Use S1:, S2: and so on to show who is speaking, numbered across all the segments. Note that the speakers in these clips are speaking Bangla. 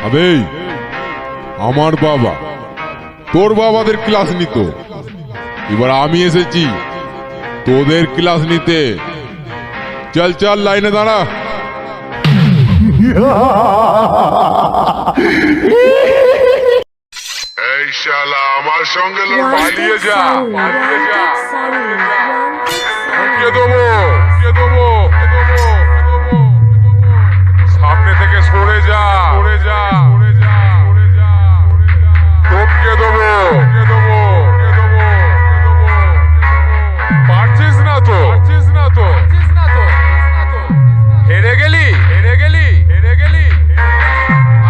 S1: আবে আমার বাবা তোর বাবাদের ক্লাস নিত, এবার আমি এসেছি তোদের ক্লাস নিতে। চল চল লাইনে দাঁড়া।
S2: এই শালা আমার সঙ্গে লোক পালিয়ে যা, পালিয়ে যা, ঢুকিয়ে দেবো, ঢুকিয়ে দেবো, সামনে থেকে সরে যা, সরে যা, সরে যা, সরে যা, টপকে দেবো, টপকে দেবো, টপকে দেবো, পারছিস না তো, পারছিস না তো, পারছিস না তো, হেরে গেলি, হেরে গেলি, হেরে গেলি।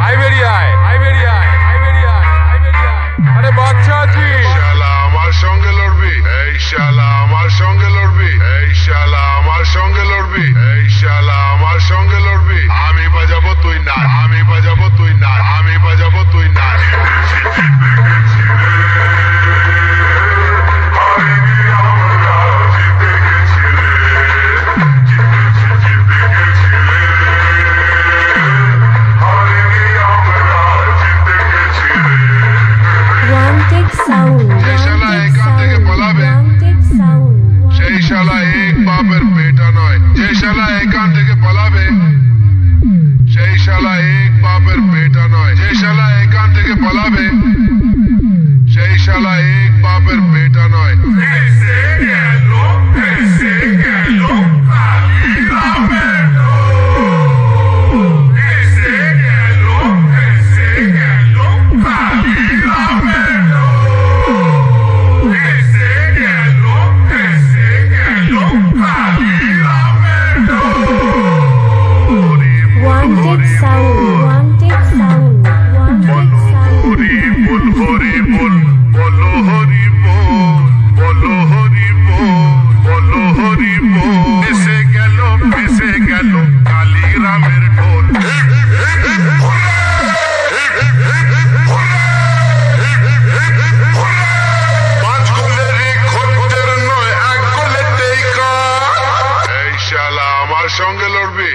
S2: আয় বেরিয়ে আয়, আয় বেরিয়ে আয়, আয় বেরিয়ে আয়, আয় বেরিয়ে আয়। আরে বাচ্চা আছিস, শালা আমার সঙ্গে লড়বি, এই শালা আমার সঙ্গে লড়বি, এই শালা আমার সঙ্গে লড়বি, এই শালা আমার সঙ্গে লড়বি। আমি বাজাবো তুই না, আমি বাজাবো তুই না, আমি বাজাবো তুই না। যে শালা এখান থেকে পালাবে সেই শালা এক বাপের বেটা নয়, যে শালা এখান থেকে পালাবে সেই শালা এক বাপের বেটা নয়, যে শালা এখান থেকে পালাবে সেই শালা এক বাপের বেটা নয়। সঙ্গে লড়বি।